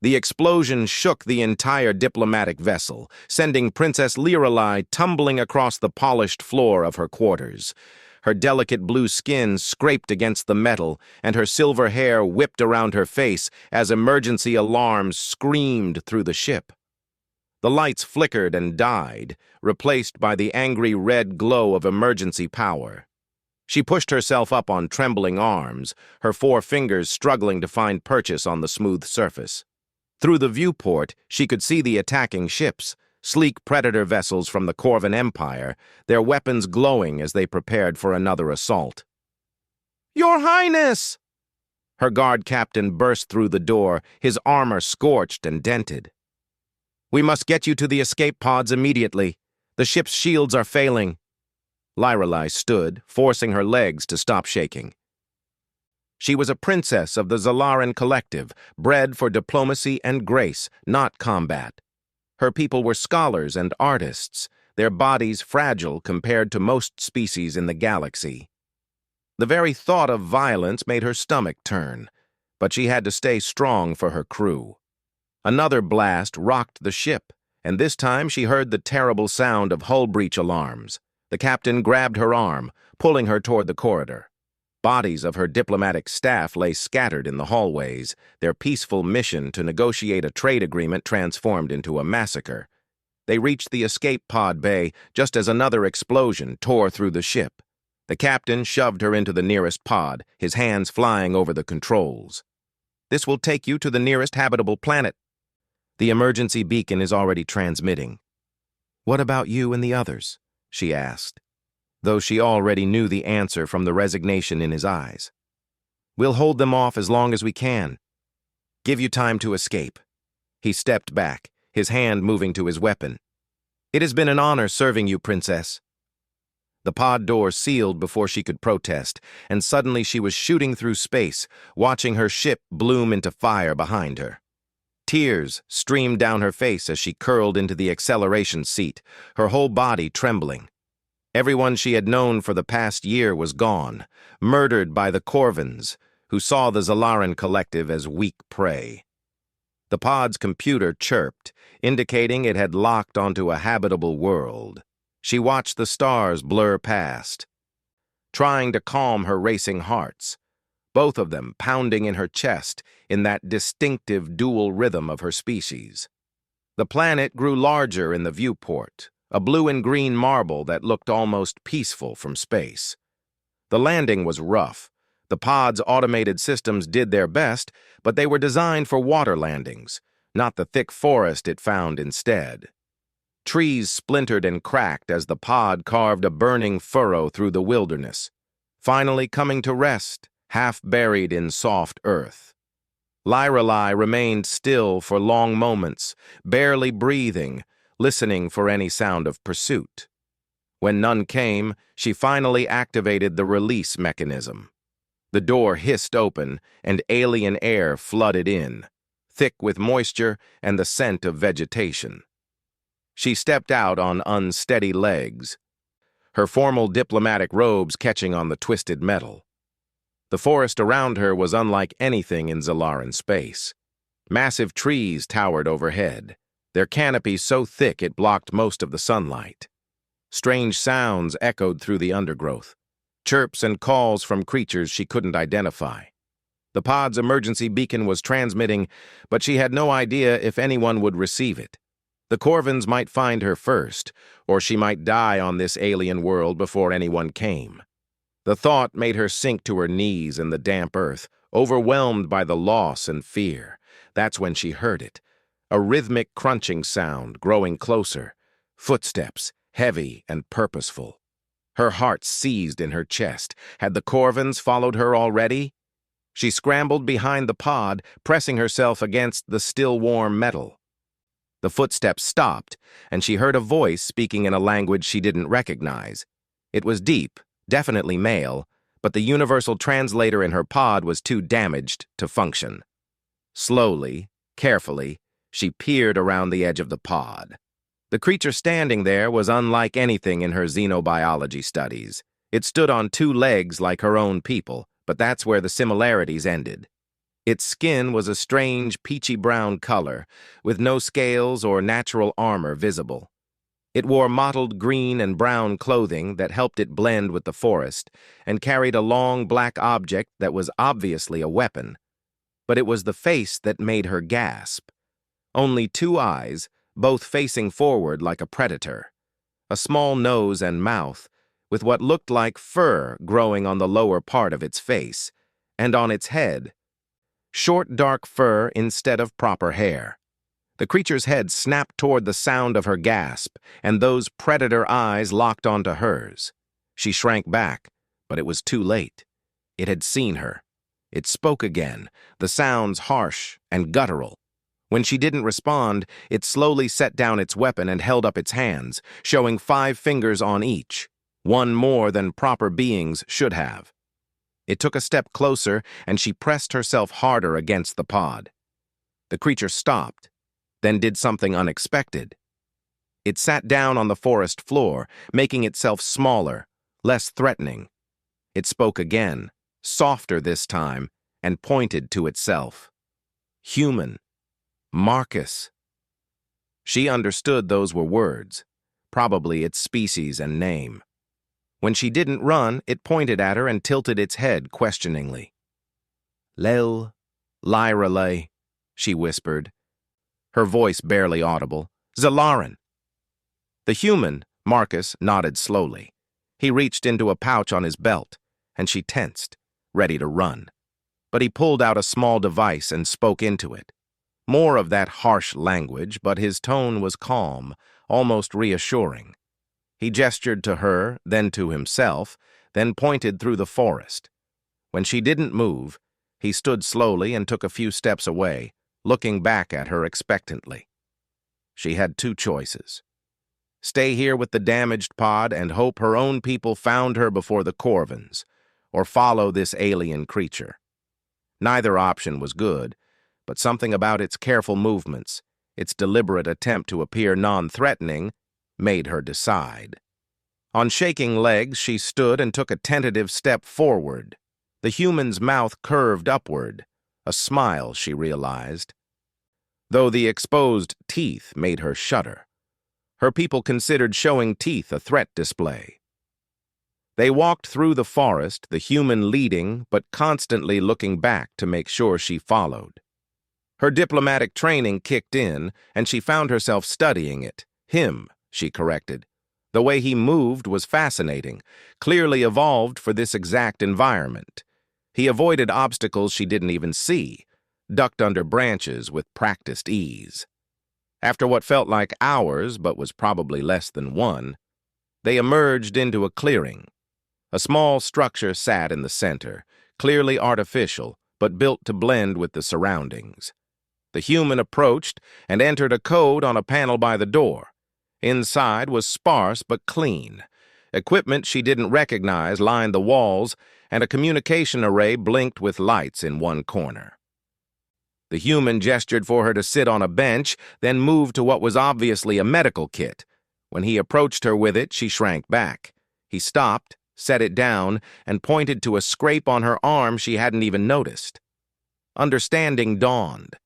The explosion shook the entire diplomatic vessel, sending Princess Lirelei tumbling across the polished floor of her quarters. Her delicate blue skin scraped against the metal, and her silver hair whipped around her face as emergency alarms screamed through the ship. The lights flickered and died, replaced by the angry red glow of emergency power. She pushed herself up on trembling arms, her 4 fingers struggling to find purchase on the smooth surface. Through the viewport, she could see the attacking ships, sleek predator vessels from the Corvan Empire, their weapons glowing as they prepared for another assault. "Your Highness!" Her guard captain burst through the door, his armor scorched and dented. "We must get you to the escape pods immediately. The ship's shields are failing." Lirelei stood, forcing her legs to stop shaking. She was a princess of the Zalaran collective, bred for diplomacy and grace, not combat. Her people were scholars and artists, their bodies fragile compared to most species in the galaxy. The very thought of violence made her stomach turn, but she had to stay strong for her crew. Another blast rocked the ship, and this time she heard the terrible sound of hull breach alarms. The captain grabbed her arm, pulling her toward the corridor. Bodies of her diplomatic staff lay scattered in the hallways, their peaceful mission to negotiate a trade agreement transformed into a massacre. They reached the escape pod bay just as another explosion tore through the ship. The captain shoved her into the nearest pod, his hands flying over the controls. "This will take you to the nearest habitable planet. The emergency beacon is already transmitting." "What about you and the others?" she asked, though she already knew the answer from the resignation in his eyes. "We'll hold them off as long as we can. Give you time to escape." He stepped back, his hand moving to his weapon. "It has been an honor serving you, Princess." The pod door sealed before she could protest, and suddenly she was shooting through space, watching her ship bloom into fire behind her. Tears streamed down her face as she curled into the acceleration seat, her whole body trembling. Everyone she had known for the past year was gone, murdered by the Corvans, who saw the Zalaran collective as weak prey. The pod's computer chirped, indicating it had locked onto a habitable world. She watched the stars blur past, trying to calm her racing hearts, both of them pounding in her chest in that distinctive dual rhythm of her species. The planet grew larger in the viewport, a blue and green marble that looked almost peaceful from space. The landing was rough. The pod's automated systems did their best, but they were designed for water landings, not the thick forest it found instead. Trees splintered and cracked as the pod carved a burning furrow through the wilderness, finally coming to rest, half buried in soft earth. Lirelei remained still for long moments, barely breathing, listening for any sound of pursuit. When none came, she finally activated the release mechanism. The door hissed open, and alien air flooded in, thick with moisture and the scent of vegetation. She stepped out on unsteady legs, her formal diplomatic robes catching on the twisted metal. The forest around her was unlike anything in Zalaran space. Massive trees towered overhead, their canopies so thick it blocked most of the sunlight. Strange sounds echoed through the undergrowth, chirps and calls from creatures she couldn't identify. The pod's emergency beacon was transmitting, but she had no idea if anyone would receive it. The Corvans might find her first, or she might die on this alien world before anyone came. The thought made her sink to her knees in the damp earth, overwhelmed by the loss and fear. That's when she heard it. A rhythmic crunching sound growing closer, footsteps, heavy and purposeful. Her heart seized in her chest. Had the Corvans followed her already? She scrambled behind the pod, pressing herself against the still warm metal. The footsteps stopped, and she heard a voice speaking in a language she didn't recognize. It was deep, definitely male, but the universal translator in her pod was too damaged to function. Slowly, carefully, she peered around the edge of the pod. The creature standing there was unlike anything in her xenobiology studies. It stood on 2 legs like her own people, but that's where the similarities ended. Its skin was a strange peachy-brown color, with no scales or natural armor visible. It wore mottled green and brown clothing that helped it blend with the forest, and carried a long black object that was obviously a weapon. But it was the face that made her gasp. Only two eyes, both facing forward like a predator. A small nose and mouth, with what looked like fur growing on the lower part of its face, and on its head, short dark fur instead of proper hair. The creature's head snapped toward the sound of her gasp, and those predator eyes locked onto hers. She shrank back, but it was too late. It had seen her. It spoke again, the sounds harsh and guttural. When she didn't respond, it slowly set down its weapon and held up its hands, showing 5 fingers on each, one more than proper beings should have. It took a step closer, and she pressed herself harder against the pod. The creature stopped, then did something unexpected. It sat down on the forest floor, making itself smaller, less threatening. It spoke again, softer this time, and pointed to itself. Human. Marcus. She understood those were words, probably its species and name. When she didn't run, it pointed at her and tilted its head questioningly. Lel, Lyrale, she whispered, her voice barely audible. Zalaran. The human, Marcus, nodded slowly. He reached into a pouch on his belt, and she tensed, ready to run. But he pulled out a small device and spoke into it. More of that harsh language, but his tone was calm, almost reassuring. He gestured to her, then to himself, then pointed through the forest. When she didn't move, he stood slowly and took a few steps away, looking back at her expectantly. She had 2 choices. Stay here with the damaged pod and hope her own people found her before the Corvins, or follow this alien creature. Neither option was good, but something about its careful movements, its deliberate attempt to appear non-threatening, made her decide. On shaking legs, she stood and took a tentative step forward. The human's mouth curved upward, a smile, she realized, though the exposed teeth made her shudder. Her people considered showing teeth a threat display. They walked through the forest, the human leading, but constantly looking back to make sure she followed. Her diplomatic training kicked in, and she found herself studying it. Him, she corrected. The way he moved was fascinating, clearly evolved for this exact environment. He avoided obstacles she didn't even see, ducked under branches with practiced ease. After what felt like hours, but was probably less than 1, they emerged into a clearing. A small structure sat in the center, clearly artificial, but built to blend with the surroundings. The human approached and entered a code on a panel by the door. Inside was sparse but clean. Equipment she didn't recognize lined the walls, and a communication array blinked with lights in one corner. The human gestured for her to sit on a bench, then moved to what was obviously a medical kit. When he approached her with it, she shrank back. He stopped, set it down, and pointed to a scrape on her arm she hadn't even noticed. Understanding dawned.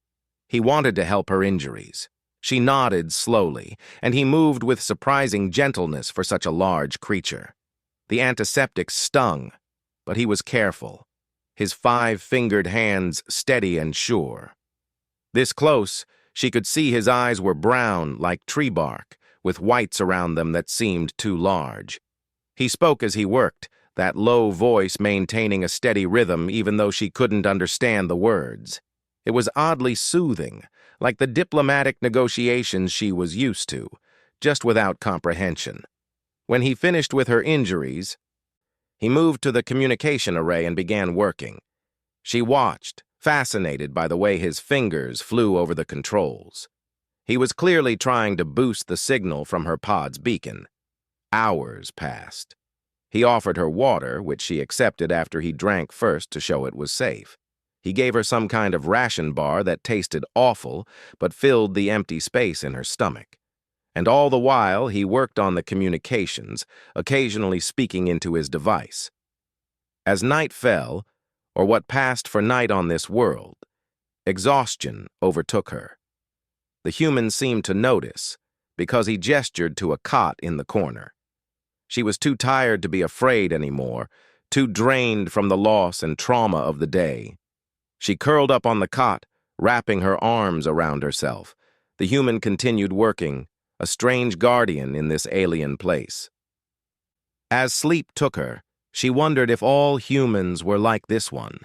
He wanted to help her injuries. She nodded slowly, and he moved with surprising gentleness for such a large creature. The antiseptic stung, but he was careful, his 5-fingered hands steady and sure. This close, she could see his eyes were brown like tree bark, with whites around them that seemed too large. He spoke as he worked, that low voice maintaining a steady rhythm even though she couldn't understand the words. It was oddly soothing, like the diplomatic negotiations she was used to, just without comprehension. When he finished with her injuries, he moved to the communication array and began working. She watched, fascinated by the way his fingers flew over the controls. He was clearly trying to boost the signal from her pod's beacon. Hours passed. He offered her water, which she accepted after he drank first to show it was safe. He gave her some kind of ration bar that tasted awful, but filled the empty space in her stomach. And all the while, he worked on the communications, occasionally speaking into his device. As night fell, or what passed for night on this world, Exhaustion overtook her. The human seemed to notice, because he gestured to a cot in the corner. She was too tired to be afraid anymore, too drained from the loss and trauma of the day. She curled up on the cot, wrapping her arms around herself. The human continued working, a strange guardian in this alien place. As sleep took her, she wondered if all humans were like this one,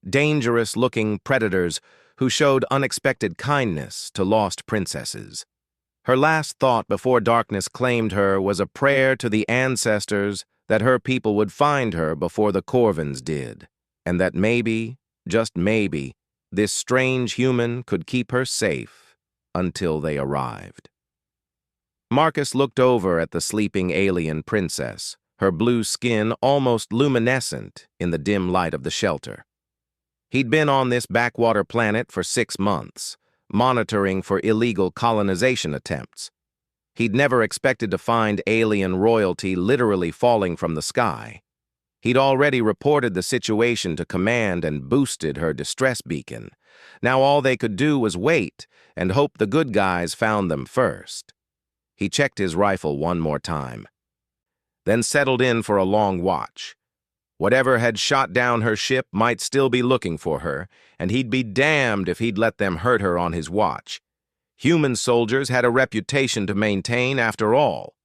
dangerous-looking predators who showed unexpected kindness to lost princesses. Her last thought before darkness claimed her was a prayer to the ancestors that her people would find her before the Corvins did, and that maybe, just maybe, this strange human could keep her safe until they arrived. Marcus looked over at the sleeping alien princess, her blue skin almost luminescent in the dim light of the shelter. He'd been on this backwater planet for 6 months, monitoring for illegal colonization attempts. He'd never expected to find alien royalty literally falling from the sky. He'd already reported the situation to command and boosted her distress beacon. Now all they could do was wait and hope the good guys found them first. He checked his rifle one more time, then settled in for a long watch. Whatever had shot down her ship might still be looking for her, and he'd be damned if he'd let them hurt her on his watch. Human soldiers had a reputation to maintain after all.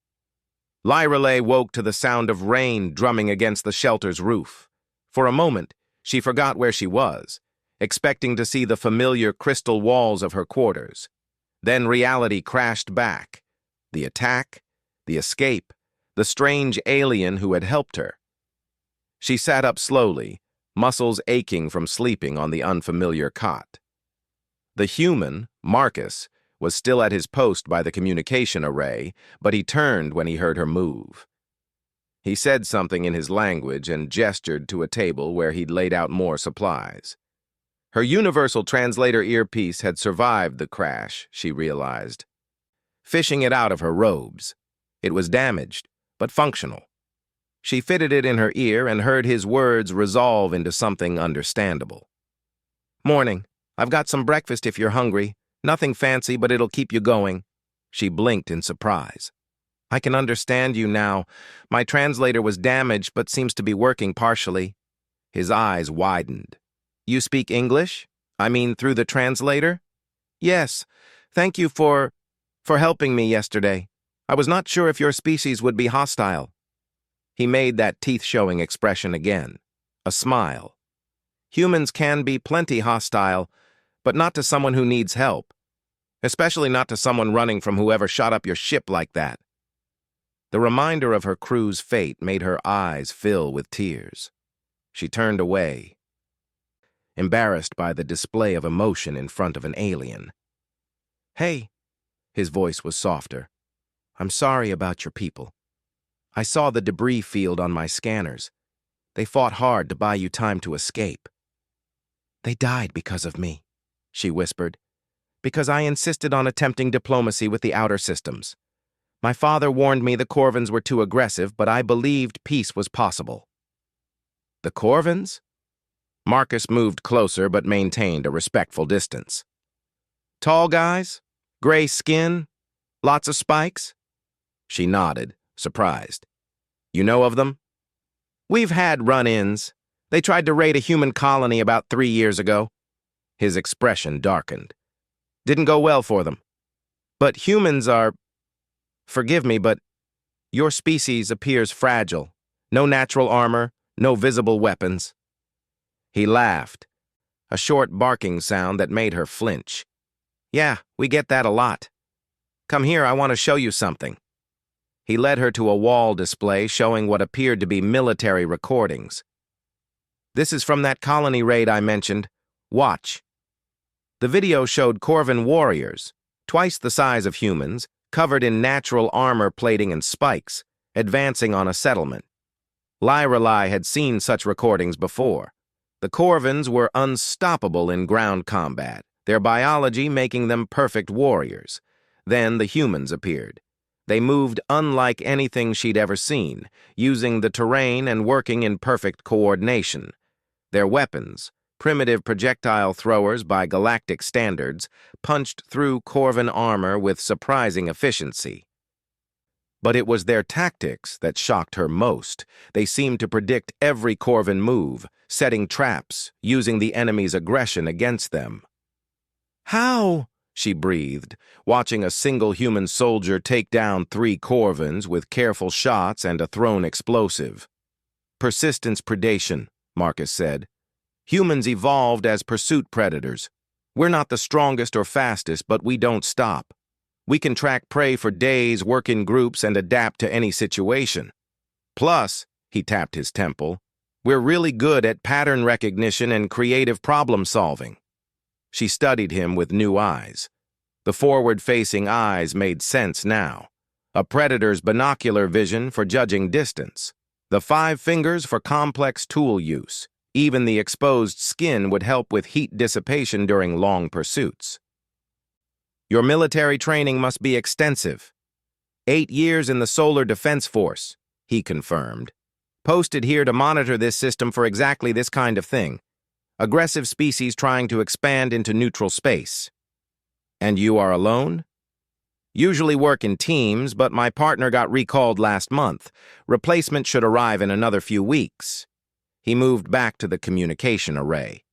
Lyrelay woke to the sound of rain drumming against the shelter's roof. For a moment, she forgot where she was, expecting to see the familiar crystal walls of her quarters. Then reality crashed back. The attack, the escape, the strange alien who had helped her. She sat up slowly, muscles aching from sleeping on the unfamiliar cot. The human, Marcus, was still at his post by the communication array, but he turned when he heard her move. He said something in his language and gestured to a table where he'd laid out more supplies. Her universal translator earpiece had survived the crash, she realized. Fishing it out of her robes. It was damaged, but functional. She fitted it in her ear and heard his words resolve into something understandable. "Morning. I've got some breakfast if you're hungry. Nothing fancy, but it'll keep you going." She blinked in surprise. "I can understand you now. My translator was damaged, but seems to be working partially." His eyes widened. "You speak English? I mean, through the translator?" "Yes. Thank you for helping me yesterday. I was not sure if your species would be hostile." He made that teeth-showing expression again, a smile. "Humans can be plenty hostile, but not to someone who needs help. Especially not to someone running from whoever shot up your ship like that." The reminder of her crew's fate made her eyes fill with tears. She turned away, embarrassed by the display of emotion in front of an alien. "Hey," his voice was softer. "I'm sorry about your people. I saw the debris field on my scanners. They fought hard to buy you time to escape." "They died because of me," she whispered, "because I insisted on attempting diplomacy with the outer systems. My father warned me the Corvins were too aggressive, but I believed peace was possible." "The Corvins?" Marcus moved closer but maintained a respectful distance. "Tall guys? Gray skin? Lots of spikes?" She nodded, surprised. "You know of them?" "We've had run-ins. They tried to raid a human colony about 3 years ago." His expression darkened. "Didn't go well for them. But humans are... Forgive me, but your species appears fragile. No natural armor, no visible weapons." He laughed, a short barking sound that made her flinch. "Yeah, we get that a lot. Come here, I want to show you something." He led her to a wall display showing what appeared to be military recordings. "This is from that colony raid I mentioned. Watch." The video showed Corvin warriors, twice the size of humans, covered in natural armor plating and spikes, advancing on a settlement. Lyrelay had seen such recordings before. The Corvins were unstoppable in ground combat, their biology making them perfect warriors. Then the humans appeared. They moved unlike anything she'd ever seen, using the terrain and working in perfect coordination. Their weapons, Primitive projectile throwers by galactic standards punched through Corvan armor with surprising efficiency. But it was their tactics that shocked her most. They seemed to predict every Corvan move, setting traps, using the enemy's aggression against them. "How?" she breathed, watching a single human soldier take down 3 Corvans with careful shots and a thrown explosive. "Persistence predation," Marcus said. "Humans evolved as pursuit predators. We're not the strongest or fastest, but we don't stop. We can track prey for days, work in groups, and adapt to any situation. Plus," he tapped his temple, "we're really good at pattern recognition and creative problem solving." She studied him with new eyes. The forward-facing eyes made sense now. A predator's binocular vision for judging distance. The 5 fingers for complex tool use. Even the exposed skin would help with heat dissipation during long pursuits. "Your military training must be extensive." 8 years in the Solar Defense Force, he confirmed. "Posted here to monitor this system for exactly this kind of thing. Aggressive species trying to expand into neutral space." "And you are alone?" "Usually work in teams, but my partner got recalled last month. Replacement should arrive in another few weeks." He moved back to the communication array.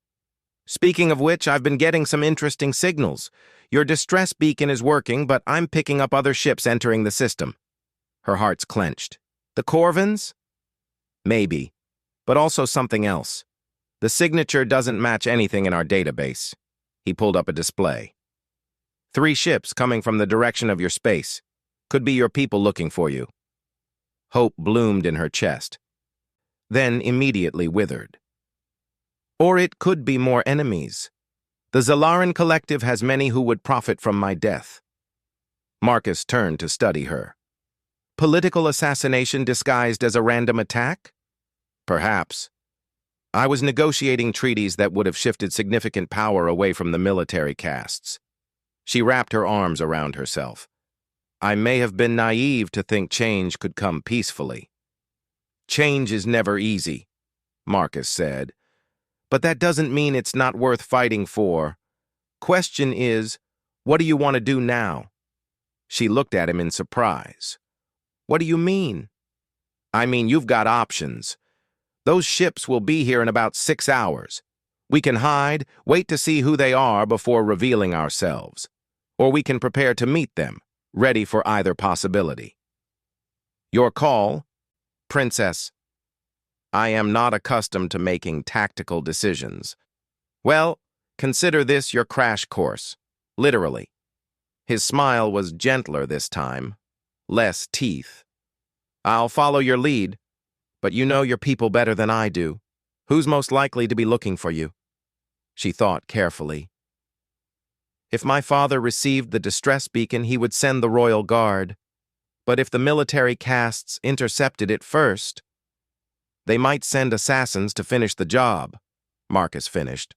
"Speaking of which, I've been getting some interesting signals. Your distress beacon is working, but I'm picking up other ships entering the system." Her hearts clenched. "The Corvans?" "Maybe, but also something else. The signature doesn't match anything in our database." He pulled up a display. 3 ships coming from the direction of your space. Could be your people looking for you." Hope bloomed in her chest, then immediately withered. "Or it could be more enemies. The Zalaran Collective has many who would profit from my death." Marcus turned to study her. "Political assassination disguised as a random attack?" "Perhaps. I was negotiating treaties that would have shifted significant power away from the military castes." She wrapped her arms around herself. "I may have been naive to think change could come peacefully." "Change is never easy," Marcus said. "But that doesn't mean it's not worth fighting for. Question is, what do you want to do now?" She looked at him in surprise. "What do you mean?" "I mean, you've got options. Those ships will be here in about 6 hours. We can hide, wait to see who they are before revealing ourselves. Or we can prepare to meet them, ready for either possibility." "Your call, Princess." "I am not accustomed to making tactical decisions." "Well, consider this your crash course, literally." His smile was gentler this time, less teeth. "I'll follow your lead, but you know your people better than I do. Who's most likely to be looking for you?" She thought carefully. "If my father received the distress beacon, he would send the Royal Guard. But if the military castes intercepted it first, they might send assassins to finish the job," Marcus finished.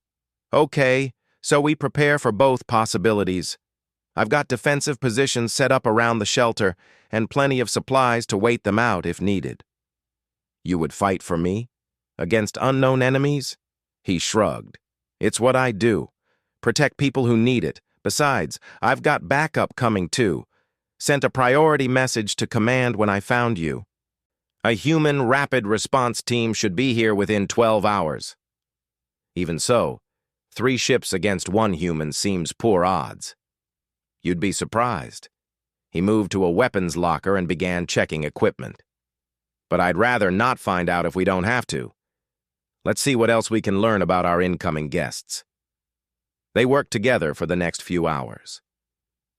"Okay, so we prepare for both possibilities. I've got defensive positions set up around the shelter and plenty of supplies to wait them out if needed." "You would fight for me? Against unknown enemies?" He shrugged. "It's what I do. Protect people who need it. Besides, I've got backup coming too. Sent a priority message to command when I found you. A human rapid response team should be here within 12 hours. Even so, 3 ships against 1 human seems poor odds." "You'd be surprised." He moved to a weapons locker and began checking equipment. "But I'd rather not find out if we don't have to. Let's see what else we can learn about our incoming guests." They worked together for the next few hours.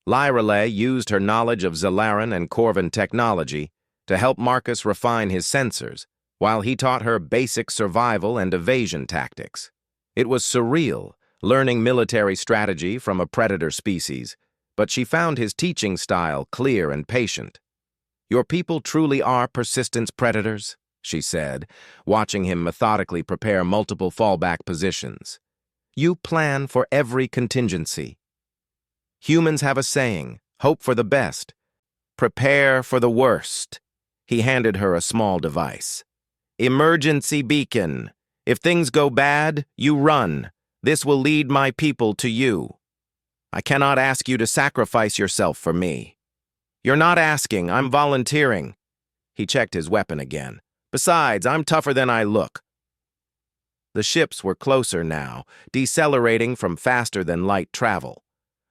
Lyrelay used her knowledge of Zalaran and Corvan technology to help Marcus refine his sensors, while he taught her basic survival and evasion tactics. It was surreal, learning military strategy from a predator species, but she found his teaching style clear and patient. "Your people truly are persistence predators," she said, watching him methodically prepare multiple fallback positions. "You plan for every contingency. Humans have a saying, hope for the best, prepare for the worst." He handed her a small device. "Emergency beacon. If things go bad, you run. This will lead my people to you. I cannot ask you to sacrifice yourself for me. You're not asking, I'm volunteering. He checked his weapon again. Besides, I'm tougher than I look. The ships were closer now, decelerating from faster-than-light travel.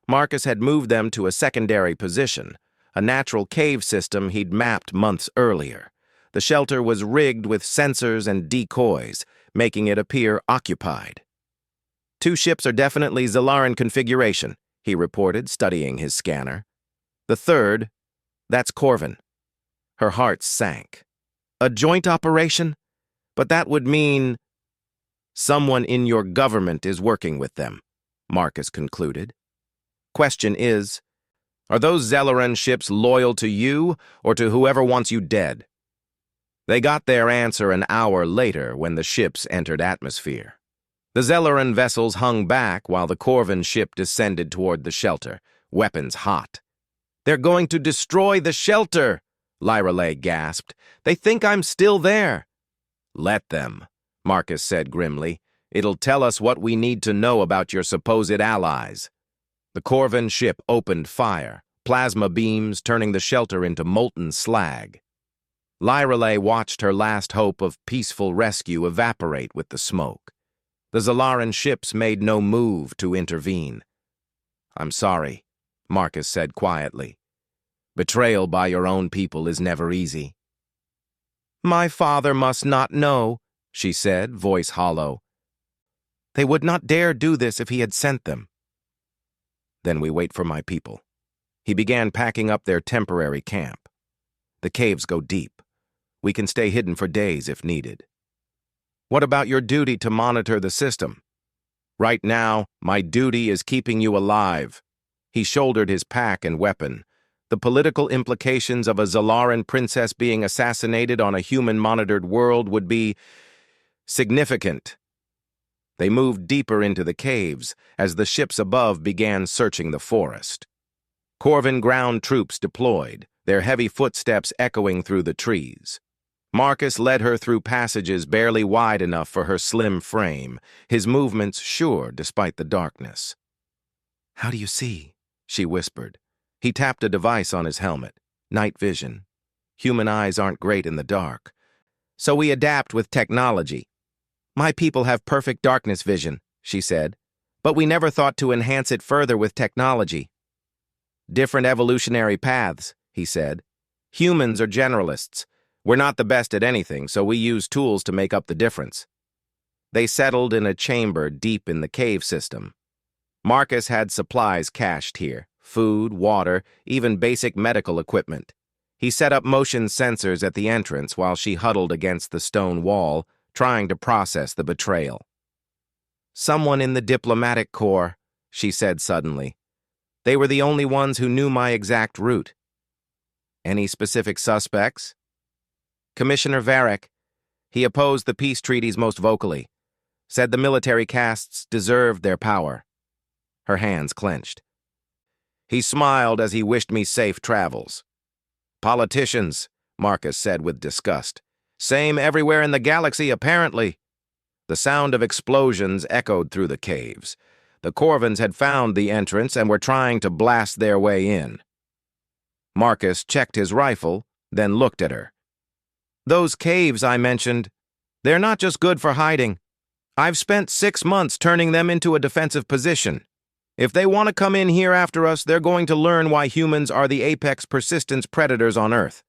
Marcus had moved them to a secondary position, a natural cave system he'd mapped months earlier. The shelter was rigged with sensors and decoys, making it appear occupied. 2 ships are definitely Zelaran configuration, he reported, studying his scanner. The third, that's Corvin. Her heart sank. A joint operation? But that would mean someone in your government is working with them, Marcus concluded. Question is, are those Zelaran ships loyal to you or to whoever wants you dead? They got their answer an hour later when the ships entered atmosphere. The Zelaran vessels hung back while the Corvin ship descended toward the shelter, weapons hot. They're going to destroy the shelter, Lyrelay gasped. They think I'm still there. Let them, Marcus said grimly. It'll tell us what we need to know about your supposed allies. The Corvin ship opened fire, plasma beams turning the shelter into molten slag. Lyrelay watched her last hope of peaceful rescue evaporate with the smoke. The Zelaran ships made no move to intervene. I'm sorry, Marcus said quietly. Betrayal by your own people is never easy. My father must not know, she said, voice hollow. They would not dare do this if he had sent them. Then we wait for my people. He began packing up their temporary camp. The caves go deep. We can stay hidden for days if needed. What about your duty to monitor the system? Right now, my duty is keeping you alive. He shouldered his pack and weapon. The political implications of a Zelaran princess being assassinated on a human-monitored world would be significant. They moved deeper into the caves as the ships above began searching the forest. Corvin ground troops deployed, their heavy footsteps echoing through the trees. Marcus led her through passages barely wide enough for her slim frame, his movements sure despite the darkness. How do you see? She whispered. He tapped a device on his helmet. Night vision. Human eyes aren't great in the dark. So we adapt with technology. My people have perfect darkness vision, she said, but we never thought to enhance it further with technology. Different evolutionary paths, he said. Humans are generalists. We're not the best at anything, so we use tools to make up the difference. They settled in a chamber deep in the cave system. Marcus had supplies cached here, food, water, even basic medical equipment. He set up motion sensors at the entrance while she huddled against the stone wall, trying to process the betrayal. Someone in the diplomatic corps, she said suddenly. They were the only ones who knew my exact route. Any specific suspects? Commissioner Varric. He opposed the peace treaties most vocally, said the military castes deserved their power. Her hands clenched. He smiled as he wished me safe travels. Politicians, Marcus said with disgust. Same everywhere in the galaxy, apparently. The sound of explosions echoed through the caves. The Corvins had found the entrance and were trying to blast their way in. Marcus checked his rifle, then looked at her. Those caves I mentioned, they're not just good for hiding. I've spent 6 months turning them into a defensive position. If they want to come in here after us, they're going to learn why humans are the apex persistence predators on Earth.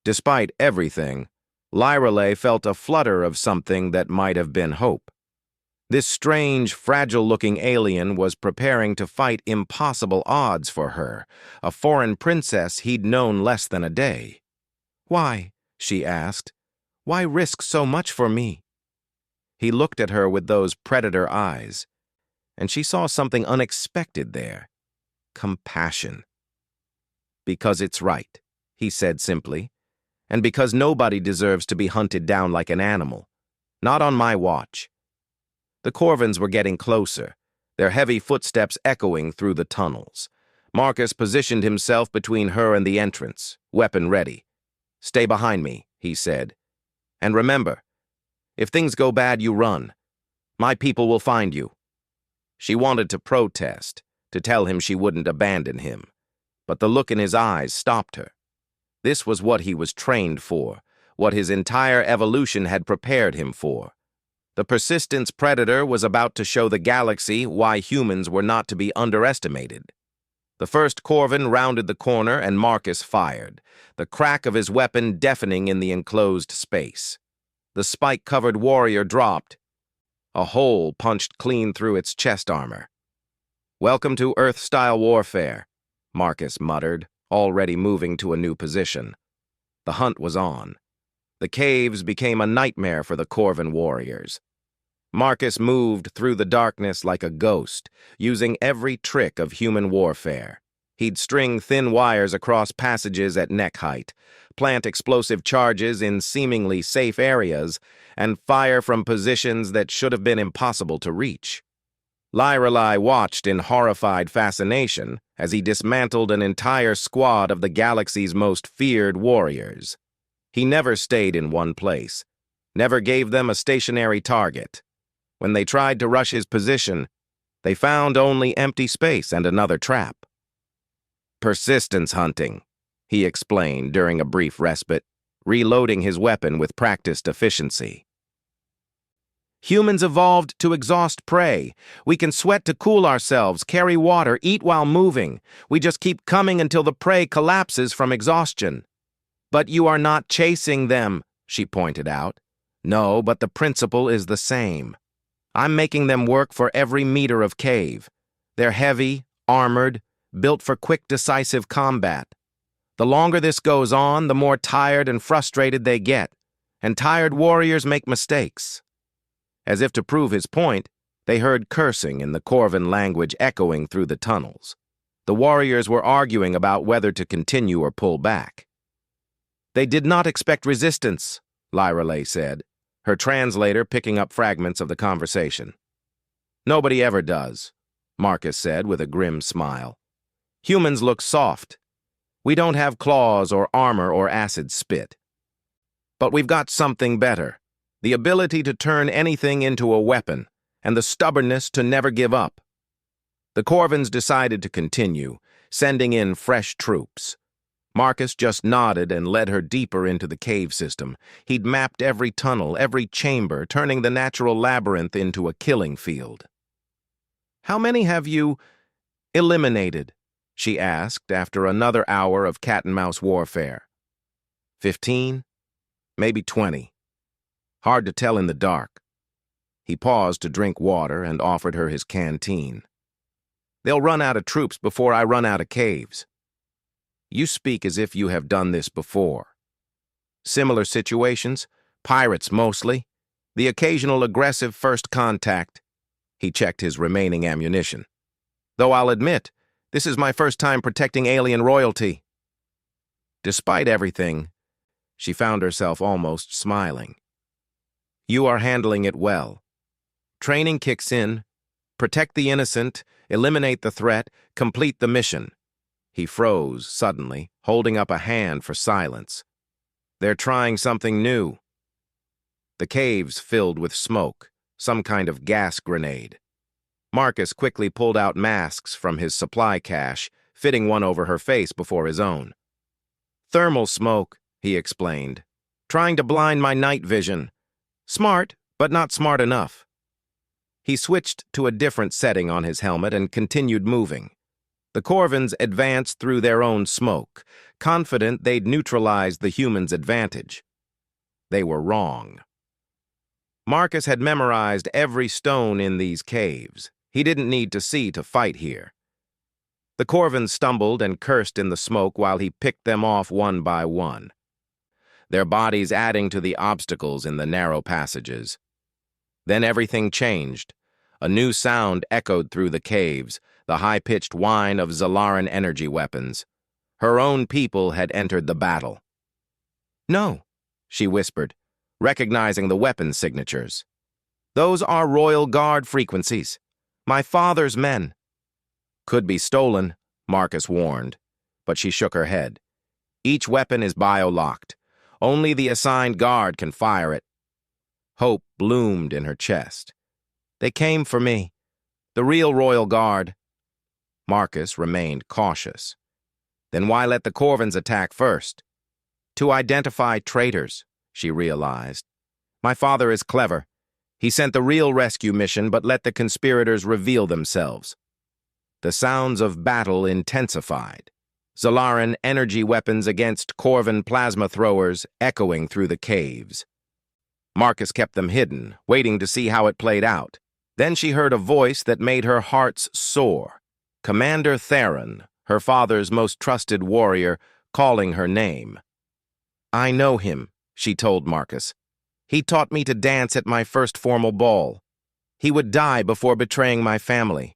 Despite everything, Lyrelay felt a flutter of something that might have been hope. This strange, fragile-looking alien was preparing to fight impossible odds for her, a foreign princess he'd known less than a day. Why? She asked. Why risk so much for me? He looked at her with those predator eyes, and she saw something unexpected there. Compassion. Because it's right, he said simply, and because nobody deserves to be hunted down like an animal. Not on my watch. The Corvins were getting closer, their heavy footsteps echoing through the tunnels. Marcus positioned himself between her and the entrance, weapon ready. Stay behind me, he said. And remember, If things go bad, you run. My people will find you." She wanted to protest, to tell him she wouldn't abandon him, but the look in his eyes stopped her. This was what he was trained for, what his entire evolution had prepared him for. The Persistence Predator was about to show the galaxy why humans were not to be underestimated. The first Corvin rounded the corner and Marcus fired, the crack of his weapon deafening in the enclosed space. The spike-covered warrior dropped. A hole punched clean through its chest armor. "Welcome to Earth-style warfare," Marcus muttered, already moving to a new position. The hunt was on. The caves became a nightmare for the Corvin warriors. Marcus moved through the darkness like a ghost, using every trick of human warfare. He'd string thin wires across passages at neck height, plant explosive charges in seemingly safe areas, and fire from positions that should have been impossible to reach. Lyrelai watched in horrified fascination as he dismantled an entire squad of the galaxy's most feared warriors. He never stayed in one place, never gave them a stationary target. When they tried to rush his position, they found only empty space and another trap. "Persistence hunting," he explained during a brief respite, reloading his weapon with practiced efficiency. "Humans evolved to exhaust prey. We can sweat to cool ourselves, carry water, eat while moving. We just keep coming until the prey collapses from exhaustion." "But you are not chasing them," she pointed out. "No, but the principle is the same. I'm making them work for every meter of cave. They're heavy, armored, built for quick, decisive combat. The longer this goes on, the more tired and frustrated they get, and tired warriors make mistakes." As if to prove his point, they heard cursing in the Corvin language echoing through the tunnels. The warriors were arguing about whether to continue or pull back. "They did not expect resistance," Lyrelai said, her translator picking up fragments of the conversation. "Nobody ever does," Marcus said with a grim smile. "Humans look soft. We don't have claws or armor or acid spit. But we've got something better, the ability to turn anything into a weapon, and the stubbornness to never give up." The Corvins decided to continue, sending in fresh troops. Marcus just nodded and led her deeper into the cave system. He'd mapped every tunnel, every chamber, turning the natural labyrinth into a killing field. "How many have you eliminated?" she asked after another hour of cat-and-mouse warfare. 15, maybe 20. Hard to tell in the dark. He paused to drink water and offered her his canteen. "They'll run out of troops before I run out of caves." "You speak as if you have done this before." "Similar situations, pirates mostly, the occasional aggressive first contact." He checked his remaining ammunition. "Though I'll admit, this is my first time protecting alien royalty." Despite everything, she found herself almost smiling. "You are handling it well. Training kicks in, protect the innocent, eliminate the threat, complete the mission." He froze suddenly, holding up a hand for silence. "They're trying something new." The caves filled with smoke, some kind of gas grenade. Marcus quickly pulled out masks from his supply cache, fitting one over her face before his own. "Thermal smoke," he explained, "trying to blind my night vision. Smart, but not smart enough." He switched to a different setting on his helmet and continued moving. The Corvins advanced through their own smoke, confident they'd neutralized the humans' advantage. They were wrong. Marcus had memorized every stone in these caves. He didn't need to see to fight here. The Corvins stumbled and cursed in the smoke while he picked them off one by one, their bodies adding to the obstacles in the narrow passages. Then everything changed. A new sound echoed through the caves, the high-pitched whine of Zalaran energy weapons. Her own people had entered the battle. "No," she whispered, recognizing the weapon signatures. "Those are Royal Guard frequencies. My father's men." "Could be stolen," Marcus warned, but she shook her head. "Each weapon is bio-locked. Only the assigned guard can fire it." Hope bloomed in her chest. They came for me. The real Royal Guard. Marcus remained cautious. Then why let the Corvins attack first? To identify traitors, she realized. My father is clever. He sent the real rescue mission but let the conspirators reveal themselves. The sounds of battle intensified. Zalaran energy weapons against Corvin plasma throwers echoing through the caves. Marcus kept them hidden, waiting to see how it played out. Then she heard a voice that made her hearts soar. Commander Theron, her father's most trusted warrior, calling her name. I know him, she told Marcus. He taught me to dance at my first formal ball. He would die before betraying my family.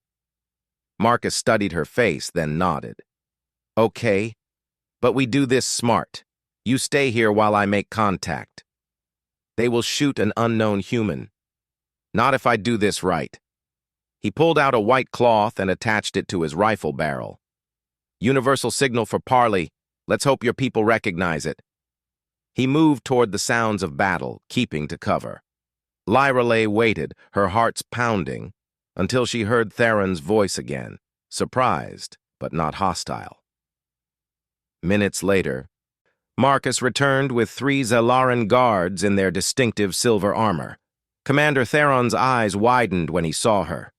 Marcus studied her face, then nodded. Okay, but we do this smart. You stay here while I make contact. They will shoot an unknown human. Not if I do this right. He pulled out a white cloth and attached it to his rifle barrel. Universal signal for parley. Let's hope your people recognize it. He moved toward the sounds of battle, keeping to cover. Lyrelay waited, her hearts pounding, until she heard Theron's voice again, surprised but not hostile. Minutes later, Marcus returned with 3 Zalaran guards in their distinctive silver armor. Commander Theron's eyes widened when he saw her.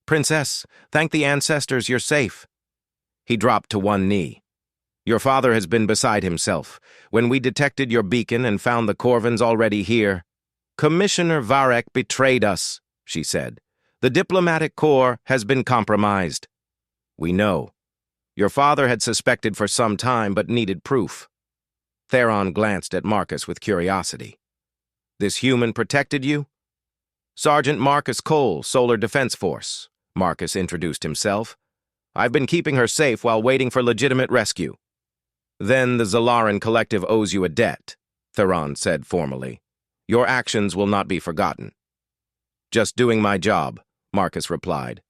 Princess, thank the ancestors you're safe. He dropped to one knee. Your father has been beside himself. When we detected your beacon and found the Corvins already here, Commissioner Varek betrayed us, she said. The diplomatic corps has been compromised. We know. Your father had suspected for some time but needed proof. Theron glanced at Marcus with curiosity. This human protected you? Sergeant Marcus Cole, Solar Defense Force. Marcus introduced himself. I've been keeping her safe while waiting for legitimate rescue. Then the Zalaran Collective owes you a debt, Theron said formally. Your actions will not be forgotten. Just doing my job, Marcus replied.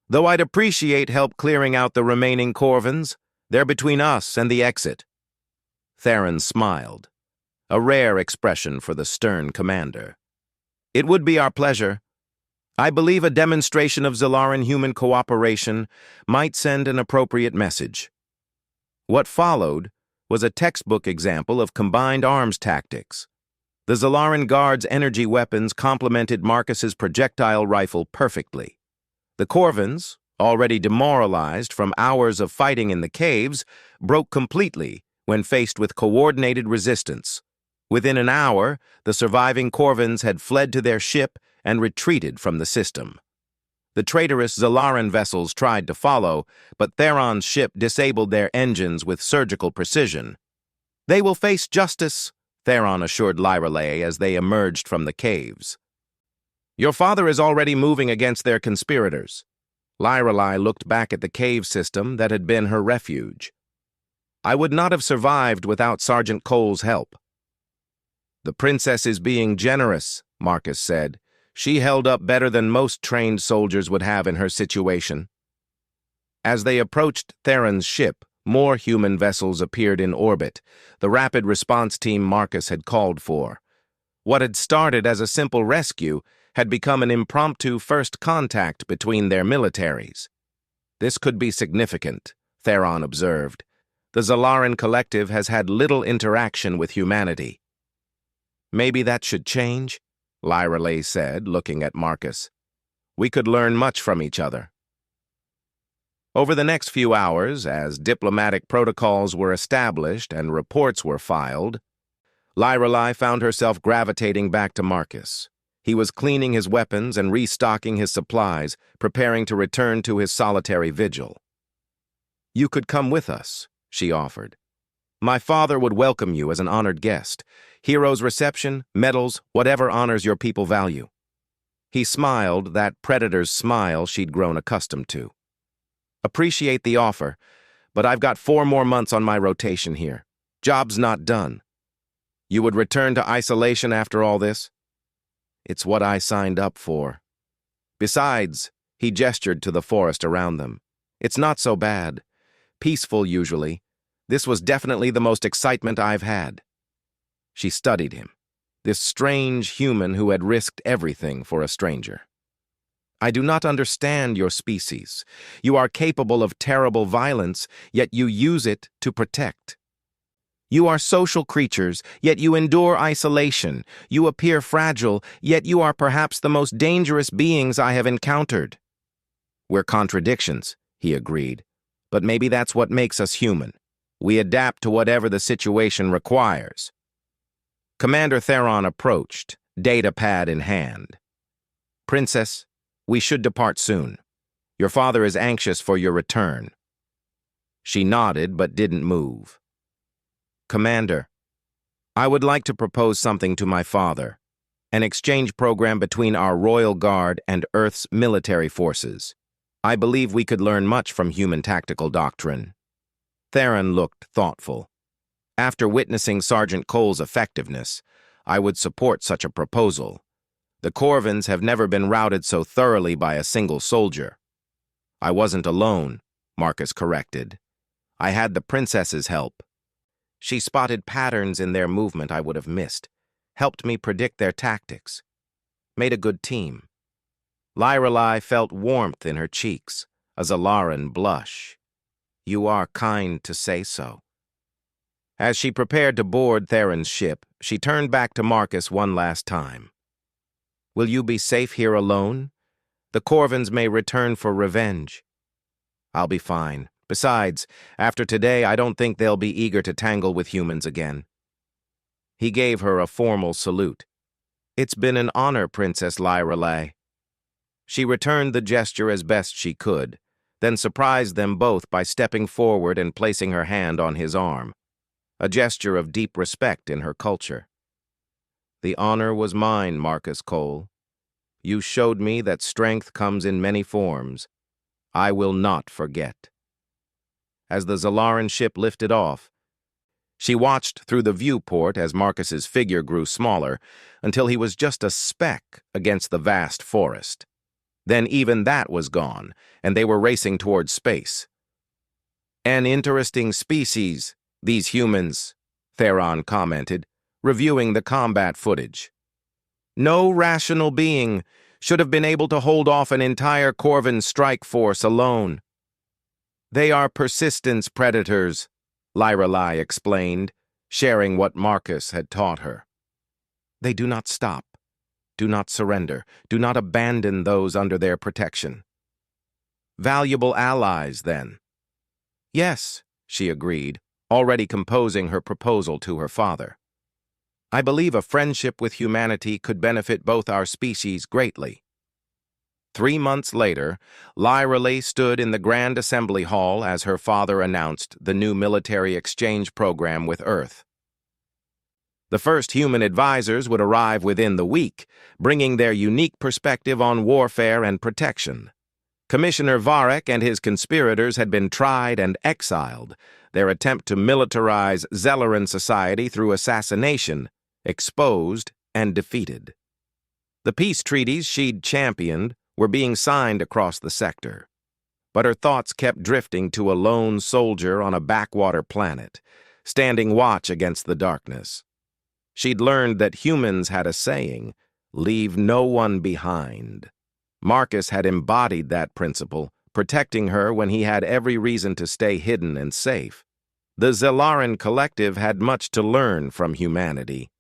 Though I'd appreciate help clearing out the remaining Corvins, they're between us and the exit. Theron smiled, a rare expression for the stern commander. It would be our pleasure. I believe a demonstration of Zalaran human cooperation might send an appropriate message. What followed was a textbook example of combined arms tactics. The Zalaran Guard's energy weapons complemented Marcus's projectile rifle perfectly. The Corvins, already demoralized from hours of fighting in the caves, broke completely when faced with coordinated resistance. Within an hour, the surviving Corvins had fled to their ship and retreated from the system. The traitorous Zalaran vessels tried to follow, but Theron's ship disabled their engines with surgical precision. They will face justice, Theron assured Lyrelay as they emerged from the caves. Your father is already moving against their conspirators. Lyrelay looked back at the cave system that had been her refuge. I would not have survived without Sergeant Cole's help. The princess is being generous, Marcus said. She held up better than most trained soldiers would have in her situation. As they approached Theron's ship, more human vessels appeared in orbit, the rapid response team Marcus had called for. What had started as a simple rescue had become an impromptu first contact between their militaries. This could be significant, Theron observed. The Zalaran Collective has had little interaction with humanity. Maybe that should change, Lyrelay said, looking at Marcus. We could learn much from each other. Over the next few hours, as diplomatic protocols were established and reports were filed, Lyrelay found herself gravitating back to Marcus. He was cleaning his weapons and restocking his supplies, preparing to return to his solitary vigil. You could come with us, she offered. My father would welcome you as an honored guest. Hero's reception, medals, whatever honors your people value. He smiled, that predator's smile she'd grown accustomed to. Appreciate the offer, but I've got 4 more months on my rotation here. Job's not done. You would return to isolation after all this? It's what I signed up for. Besides, he gestured to the forest around them. It's not so bad. Peaceful, usually. This was definitely the most excitement I've had. She studied him. this strange human who had risked everything for a stranger. I do not understand your species. You are capable of terrible violence, yet you use it to protect. You are social creatures, yet you endure isolation. You appear fragile, yet you are perhaps the most dangerous beings I have encountered. We're contradictions, he agreed, but maybe that's what makes us human. We adapt to whatever the situation requires. Commander Theron approached, data pad in hand. Princess, we should depart soon. Your father is anxious for your return. She nodded but didn't move. Commander, I would like to propose something to my father, an exchange program between our Royal Guard and Earth's military forces. I believe we could learn much from human tactical doctrine. Theron looked thoughtful. After witnessing Sergeant Cole's effectiveness, I would support such a proposal. The Corvins have never been routed so thoroughly by a single soldier. I wasn't alone, Marcus corrected. I had the princess's help. She spotted patterns in their movement I would have missed, helped me predict their tactics, made a good team. Lyrelai felt warmth in her cheeks, a Zalaran blush. You are kind to say so. As she prepared to board Theron's ship, she turned back to Marcus one last time. Will you be safe here alone? The Corvins may return for revenge. I'll be fine. Besides, after today, I don't think they'll be eager to tangle with humans again. He gave her a formal salute. It's been an honor, Princess Lyrelai. She returned the gesture as best she could, then surprised them both by stepping forward and placing her hand on his arm, a gesture of deep respect in her culture. The honor was mine, Marcus Cole. You showed me that strength comes in many forms. I will not forget. As the Zalaran ship lifted off, she watched through the viewport as Marcus's figure grew smaller until he was just a speck against the vast forest. Then even that was gone, and they were racing towards space. An interesting species, these humans, Theron commented, reviewing the combat footage. No rational being should have been able to hold off an entire Corvin strike force alone. They are persistence predators, Lyrelai explained, sharing what Marcus had taught her. They do not stop, do not surrender, do not abandon those under their protection. Valuable allies, then. Yes, she agreed, already composing her proposal to her father. I believe a friendship with humanity could benefit both our species greatly. 3 months later, Lyrelai stood in the Grand Assembly Hall as her father announced the new military exchange program with Earth. The first human advisors would arrive within the week, bringing their unique perspective on warfare and protection. Commissioner Varek and his conspirators had been tried and exiled, their attempt to militarize Zelaran society through assassination, exposed and defeated. The peace treaties she'd championed were being signed across the sector, but her thoughts kept drifting to a lone soldier on a backwater planet, standing watch against the darkness. She'd learned that humans had a saying, leave no one behind. Marcus had embodied that principle, protecting her when he had every reason to stay hidden and safe. The Zelaran collective had much to learn from humanity,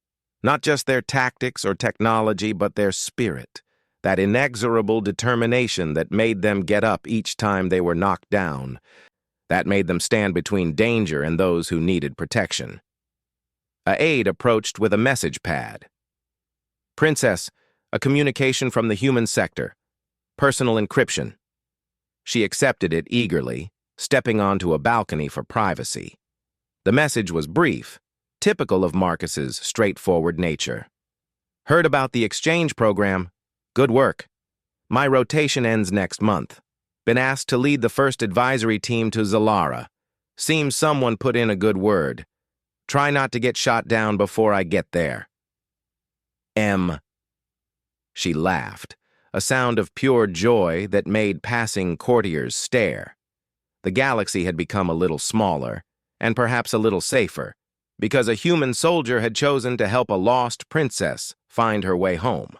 not just their tactics or technology, but their spirit, that inexorable determination that made them get up each time they were knocked down, that made them stand between danger and those who needed protection. A aide approached with a message pad. Princess, a communication from the human sector. Personal encryption. She accepted it eagerly, stepping onto a balcony for privacy. The message was brief, typical of Marcus's straightforward nature. Heard about the exchange program? Good work. My rotation ends next month. Been asked to lead the first advisory team to Zalara. Seems someone put in a good word. Try not to get shot down before I get there. M. She laughed, a sound of pure joy that made passing courtiers stare. The galaxy had become a little smaller, and perhaps a little safer, because a human soldier had chosen to help a lost princess find her way home.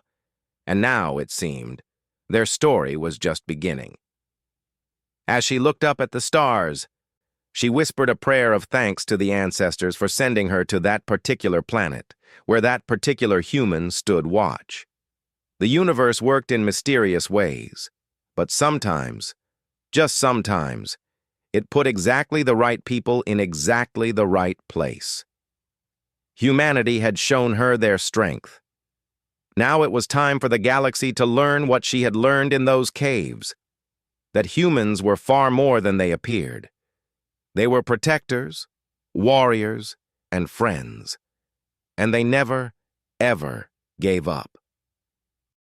And now, it seemed, their story was just beginning. As she looked up at the stars, she whispered a prayer of thanks to the ancestors for sending her to that particular planet, where that particular human stood watch. The universe worked in mysterious ways, but sometimes, just sometimes, it put exactly the right people in exactly the right place. Humanity had shown her their strength. Now it was time for the galaxy to learn what she had learned in those caves, that humans were far more than they appeared. They were protectors, warriors, and friends, and they never, ever gave up.